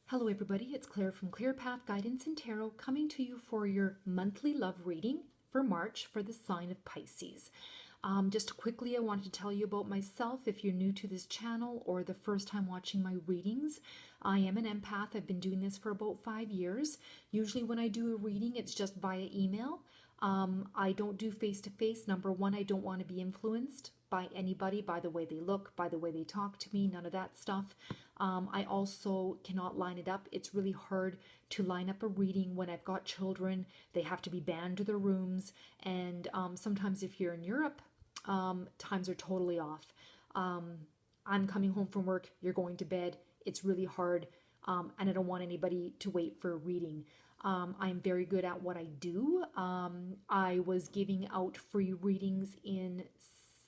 Hello everybody, it's Claire from Clear Path Guidance and Tarot coming to you for your monthly love reading for March for the sign of Pisces. Just quickly, I wanted to tell you about myself if you're new to this channel or the first time watching my readings. I am an empath. I've been doing this for about 5 years. Usually when I do a reading, it's just via email. I don't do face-to-face. Number one, I don't want to be influenced by anybody, by the way they look, by the way they talk to me, none of that stuff. I also cannot line it up. It's really hard to line up a reading when I've got children. They have to be banned to their rooms. And sometimes if you're in Europe, times are totally off. I'm coming home from work, you're going to bed. It's really hard. And I don't want anybody to wait for a reading. I'm very good at what I do. I was giving out free readings in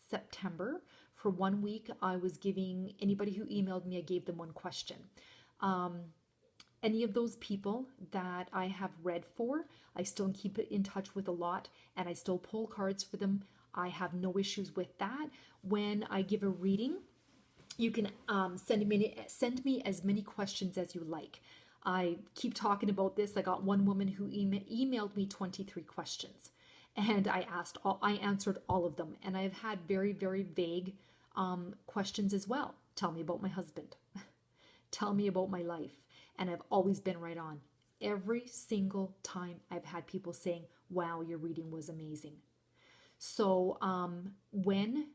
September. For 1 week, I was giving anybody who emailed me, I gave them one question. Any of those people that I have read for, I still keep in touch with a lot, and I still pull cards for them. I have no issues with that. When I give a reading, you can send me as many questions as you like. I keep talking about this. I got one woman who emailed me 23 questions, and I answered all of them. And I've had very, very vague questions as well. Tell me about my husband. Tell me about my life. And I've always been right on. Every single time I've had people saying, wow, your reading was amazing. So when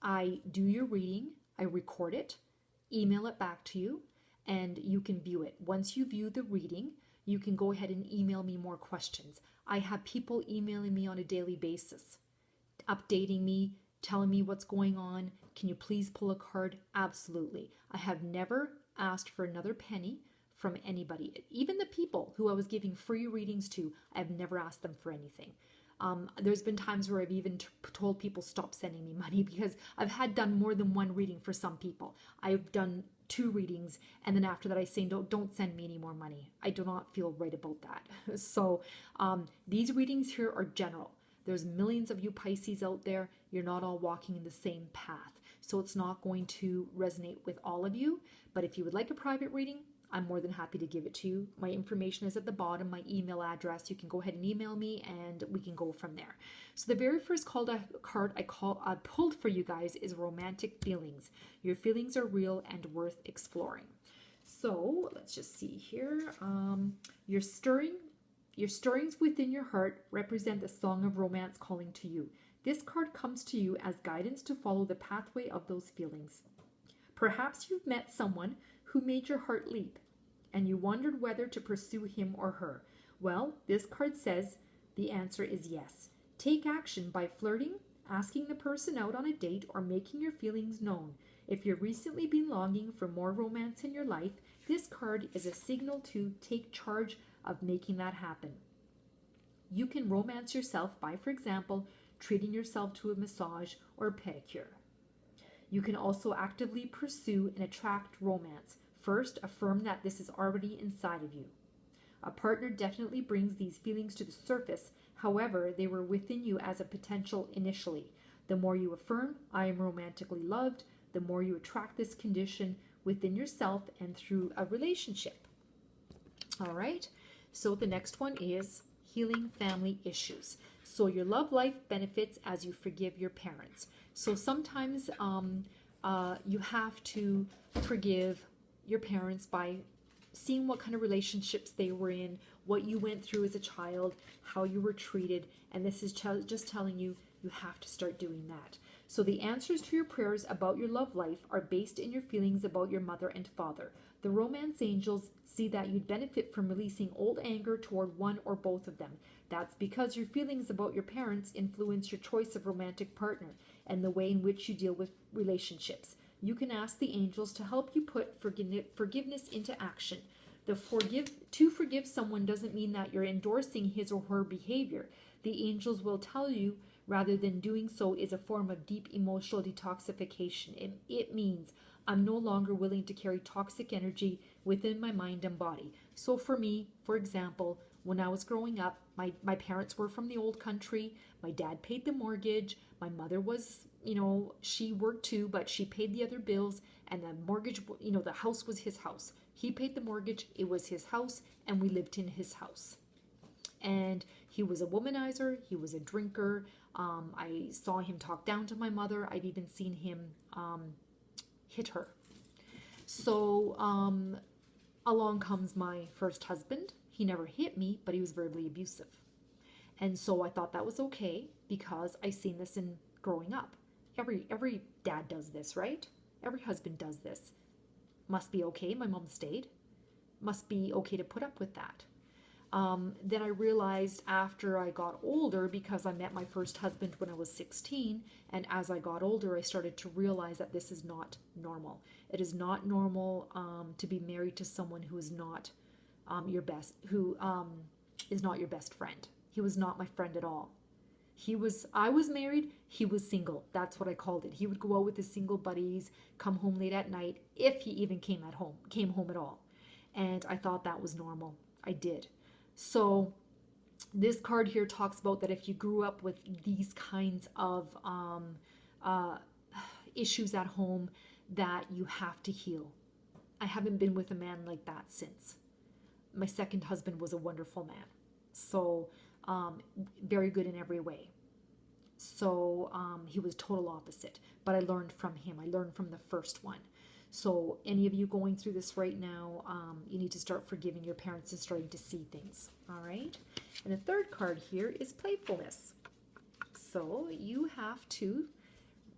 I do your reading, I record it, email it back to you, and you can view it. Once you view the reading, you can go ahead and email me more questions. I have people emailing me on a daily basis, updating me, telling me what's going on. Can you please pull a card? Absolutely. I have never asked for another penny from anybody. Even the people who I was giving free readings to, I've never asked them for anything. There's been times where I've even told people stop sending me money because I've had done more than one reading for some people. I've done 2 readings, and then after that I say, don't send me any more money. I do not feel right about that. So these readings here are general. There's millions of you Pisces out there. You're not all walking in the same path. So it's not going to resonate with all of you. But if you would like a private reading, I'm more than happy to give it to you. My information is at the bottom, my email address. You can go ahead and email me and we can go from there. So the very first card I pulled for you guys is romantic feelings. Your feelings are real and worth exploring. So let's just see here. Your stirrings within your heart represent the song of romance calling to you. This card comes to you as guidance to follow the pathway of those feelings. Perhaps you've met someone who made your heart leap, and you wondered whether to pursue him or her. Well, this card says the answer is yes. Take action by flirting, asking the person out on a date, or making your feelings known. If you've recently been longing for more romance in your life, this card is a signal to take charge of making that happen. You can romance yourself by, for example, treating yourself to a massage or a pedicure. You can also actively pursue and attract romance. First, affirm that this is already inside of you. A partner definitely brings these feelings to the surface. However, they were within you as a potential initially. The more you affirm, I am romantically loved, the more you attract this condition within yourself and through a relationship. All right, so the next one is healing family issues. So your love life benefits as you forgive your parents. So sometimes you have to forgive your parents by seeing what kind of relationships they were in, what you went through as a child, how you were treated, and this is just telling you you have to start doing that. So the answers to your prayers about your love life are based in your feelings about your mother and father. The romance angels see that you'd benefit from releasing old anger toward one or both of them. That's because your feelings about your parents influence your choice of romantic partner and the way in which you deal with relationships. You can ask the angels to help you put forgiveness into action. To forgive someone doesn't mean that you're endorsing his or her behavior. The angels will tell you rather than doing so is a form of deep emotional detoxification. It means I'm no longer willing to carry toxic energy within my mind and body. So for me, for example, when I was growing up, my parents were from the old country. My dad paid the mortgage. My mother was, she worked too, but she paid the other bills, and the mortgage, the house was his house. He paid the mortgage. It was his house, and we lived in his house. And he was a womanizer. He was a drinker. I saw him talk down to my mother. I've even seen him hit her. So along comes my first husband. He never hit me, but he was verbally abusive. And so I thought that was okay because I seen this in growing up. Every dad does this, right? Every husband does this. Must be okay. My mom stayed. Must be okay to put up with that. Then I realized after I got older, because I met my first husband when I was 16, and as I got older, I started to realize that this is not normal. It is not normal to be married to someone who is not your best, who is not your best friend. He was not my friend at all. I was married, he was single. That's what I called it. He would go out with his single buddies, come home late at night, if he even came home at all. And I thought that was normal. I did. So this card here talks about that if you grew up with these kinds of issues at home, that you have to heal. I haven't been with a man like that since. My second husband was a wonderful man. So very good in every way. So he was total opposite, but I learned from him. I learned from the first one. So any of you going through this right now, you need to start forgiving your parents and starting to see things. All right. And the third card here is playfulness. So you have to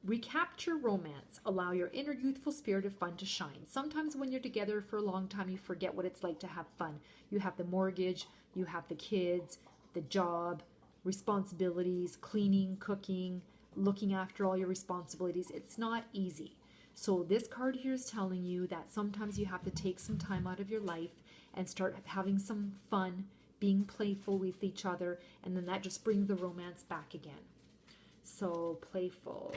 recapture romance. Allow your inner youthful spirit of fun to shine. Sometimes when you're together for a long time, you forget what it's like to have fun. You have the mortgage, you have the kids, the job, responsibilities, cleaning, cooking, looking after all your responsibilities. It's not easy. So this card here is telling you that sometimes you have to take some time out of your life and start having some fun, being playful with each other, and then that just brings the romance back again. So playful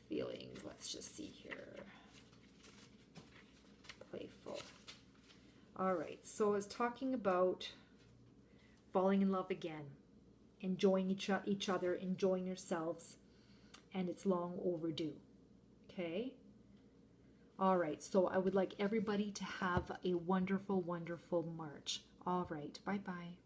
feelings, let's just see here. Playful. All right, so it's talking about falling in love again, enjoying each other, enjoying yourselves, and it's long overdue. Okay? All right, so I would like everybody to have a wonderful, wonderful March. All right, bye-bye.